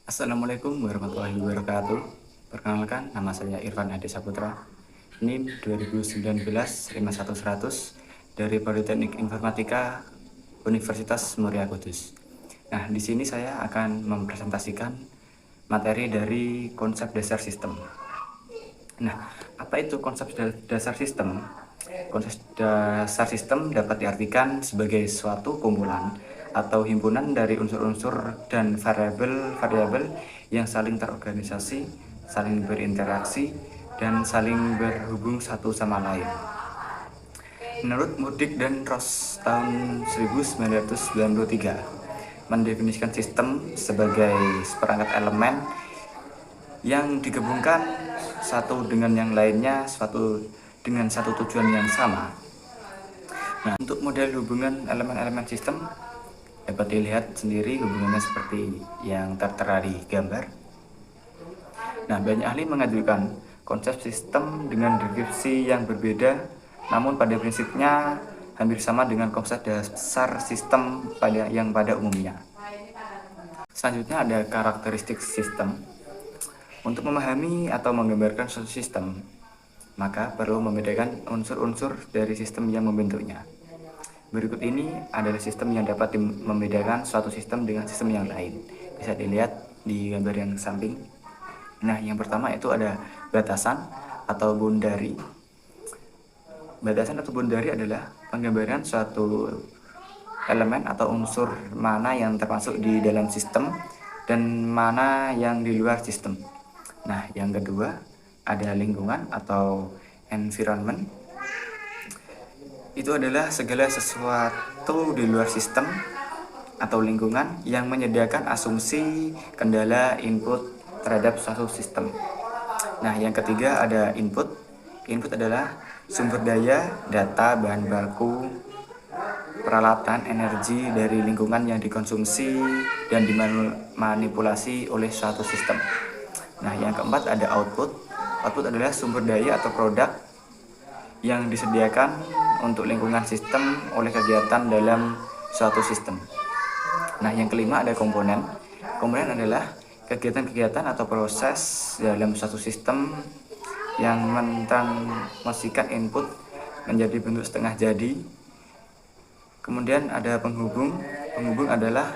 Assalamualaikum warahmatullahi wabarakatuh. Perkenalkan, nama saya Irfan Ade Saputra, NIM 2019-51100 dari Politeknik Informatika Universitas Muria Kudus. Nah, di sini saya akan mempresentasikan materi dari konsep dasar sistem. Nah, apa itu konsep dasar sistem? Konsep dasar sistem dapat diartikan sebagai suatu kumpulan atau himpunan dari unsur-unsur dan variabel-variabel yang saling terorganisasi, saling berinteraksi, dan saling berhubung satu sama lain. Menurut Murdyk dan Ross tahun 1993, mendefinisikan sistem sebagai seperangkat elemen yang digabungkan satu dengan yang lainnya dengan satu tujuan yang sama. Nah, untuk model hubungan elemen-elemen sistem dapat dilihat sendiri hubungannya seperti yang tertera di gambar. Nah, banyak ahli mengajukan konsep sistem dengan deskripsi yang berbeda, namun pada prinsipnya hampir sama dengan konsep dasar sistem pada umumnya. Selanjutnya ada karakteristik sistem. Untuk memahami atau menggambarkan suatu sistem, maka perlu membedakan unsur-unsur dari sistem yang membentuknya. Berikut ini adalah sistem yang dapat membedakan suatu sistem dengan sistem yang lain. Bisa dilihat di gambar yang samping. Nah, yang pertama itu ada batasan atau boundary. Batasan atau boundary adalah penggambaran suatu elemen atau unsur mana yang termasuk di dalam sistem dan mana yang di luar sistem. Nah, yang kedua ada lingkungan atau environment. Itu adalah segala sesuatu di luar sistem atau lingkungan yang menyediakan asumsi, kendala, input terhadap suatu sistem. Nah, yang ketiga ada input. Input adalah sumber daya, data, bahan baku, peralatan, energi dari lingkungan yang dikonsumsi dan dimanipulasi oleh suatu sistem. Nah, yang keempat ada output. Output adalah sumber daya atau produk yang disediakan untuk lingkungan sistem oleh kegiatan dalam suatu sistem. Nah, yang kelima ada komponen. Komponen adalah kegiatan-kegiatan atau proses dalam suatu sistem yang mentransmisikan input menjadi bentuk setengah jadi. Kemudian ada penghubung. Penghubung adalah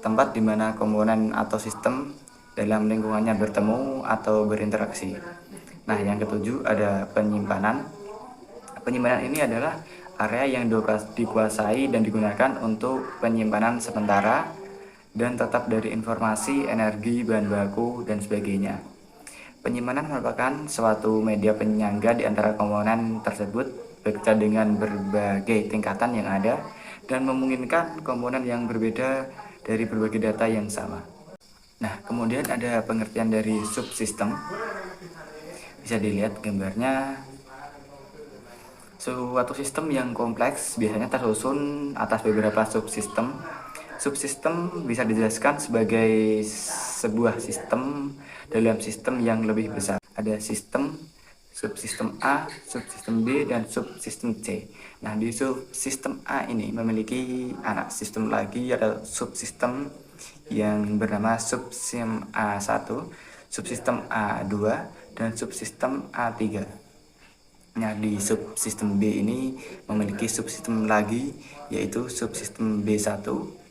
tempat di mana komponen atau sistem dalam lingkungannya bertemu atau berinteraksi. Nah, yang ketujuh ada penyimpanan. Penyimpanan ini adalah area yang dikuasai dan digunakan untuk penyimpanan sementara dan tetap dari informasi, energi, bahan baku, dan sebagainya. Penyimpanan merupakan suatu media penyangga di antara komponen tersebut bekerja dengan berbagai tingkatan yang ada dan memungkinkan komponen yang berbeda dari berbagai data yang sama. Nah, kemudian ada pengertian dari subsistem. Bisa dilihat gambarnya. Suatu sistem yang kompleks biasanya tersusun atas beberapa subsistem. Subsistem bisa dijelaskan sebagai sebuah sistem dalam sistem yang lebih besar. Ada sistem, subsistem A, subsistem B, dan subsistem C. Nah, di subsistem A ini memiliki anak sistem lagi, ada subsistem yang bernama subsistem A1, subsistem A2, dan subsistem A3. Nah, di subsistem B ini memiliki subsistem lagi, yaitu subsistem B1,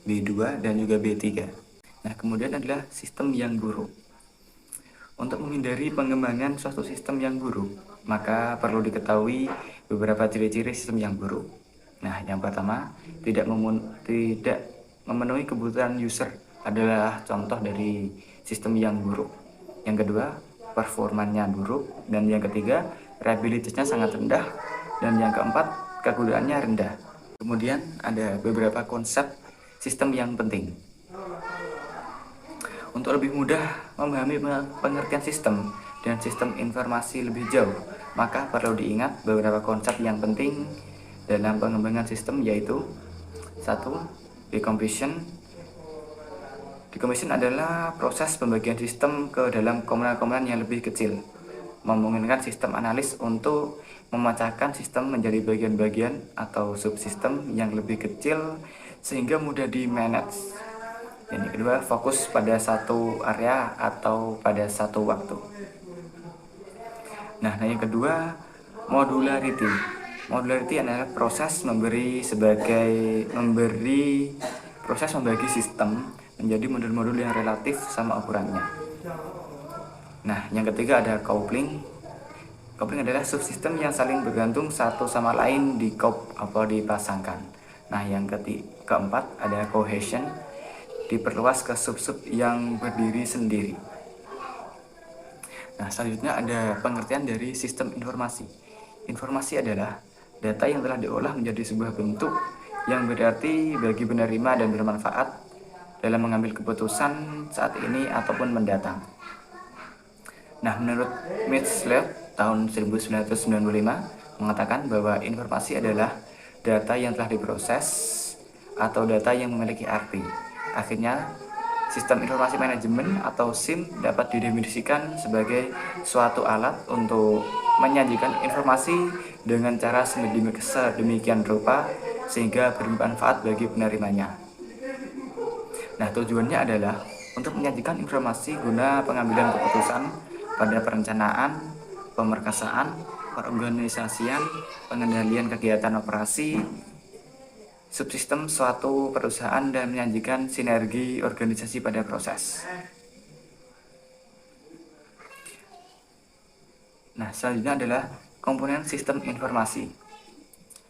B2, dan juga B3. Nah, kemudian adalah sistem yang buruk. Untuk menghindari pengembangan suatu sistem yang buruk, maka perlu diketahui beberapa ciri-ciri sistem yang buruk. Nah, yang pertama, tidak memenuhi kebutuhan user adalah contoh dari sistem yang buruk. Yang kedua, performanya buruk. Dan yang ketiga, reliabilitasnya sangat rendah. Dan yang keempat, kegunaannya rendah. Kemudian ada beberapa konsep sistem yang penting. Untuk lebih mudah memahami pengertian sistem dan sistem informasi lebih jauh, maka perlu diingat beberapa konsep yang penting dalam pengembangan sistem, yaitu 1. Decomposition. Decomposition adalah proses pembagian sistem ke dalam komponen-komponen yang lebih kecil, memungkinkan sistem analis untuk memecahkan sistem menjadi bagian-bagian atau subsistem yang lebih kecil sehingga mudah di-manage. Dan yang kedua, fokus pada satu area atau pada satu waktu. Nah, yang kedua, modularity. Modularity adalah proses membagi sistem menjadi modul-modul yang relatif sama ukurannya. Nah, yang ketiga ada coupling. Coupling adalah subsistem yang saling bergantung satu sama lain dipasangkan. Nah, yang keempat ada cohesion, diperluas ke sub-sub yang berdiri sendiri. Nah, selanjutnya ada pengertian dari sistem informasi. Informasi adalah data yang telah diolah menjadi sebuah bentuk yang berarti bagi penerima dan bermanfaat dalam mengambil keputusan saat ini ataupun mendatang. Nah, menurut Mitzler tahun 1995 mengatakan bahwa informasi adalah data yang telah diproses atau data yang memiliki arti. Akhirnya, sistem informasi manajemen atau SIM dapat didefinisikan sebagai suatu alat untuk menyajikan informasi dengan cara sedemikian rupa sehingga bermanfaat bagi penerimanya. Nah, tujuannya adalah untuk menyajikan informasi guna pengambilan keputusan pada perencanaan, pemerkasaan, perorganisasian, pengendalian kegiatan operasi, subsistem suatu perusahaan dan menyajikan sinergi organisasi pada proses. Nah, selanjutnya adalah komponen sistem informasi.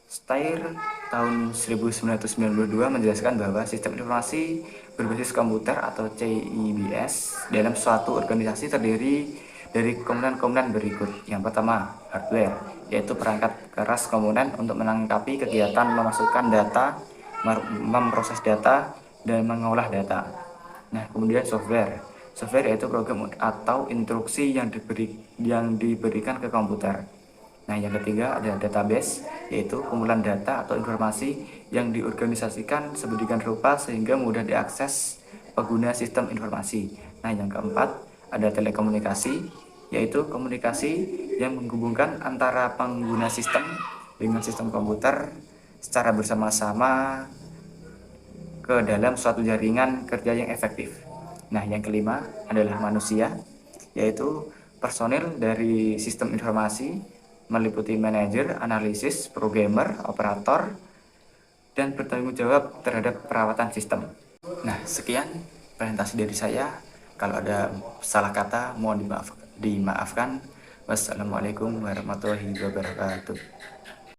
Steyer tahun 1992 menjelaskan bahwa sistem informasi berbasis komputer atau CIBS dalam suatu organisasi terdiri dari komponen-komponen berikut. Yang pertama, hardware, yaitu perangkat keras komponen untuk melengkapi kegiatan memasukkan data, memproses data, dan mengolah data. Nah, kemudian software. Software yaitu program atau instruksi yang diberikan ke komputer. Nah, yang ketiga ada database, yaitu kumpulan data atau informasi yang diorganisasikan sedemikian rupa sehingga mudah diakses pengguna sistem informasi. Nah, yang keempat ada telekomunikasi, yaitu komunikasi yang menghubungkan antara pengguna sistem dengan sistem komputer secara bersama-sama ke dalam suatu jaringan kerja yang efektif. Nah, yang kelima adalah manusia, yaitu personil dari sistem informasi meliputi manajer, analisis, programmer, operator, dan bertanggung jawab terhadap perawatan sistem. Nah, sekian presentasi dari saya. Kalau ada salah kata mohon dimaafkan. Wassalamualaikum warahmatullahi wabarakatuh.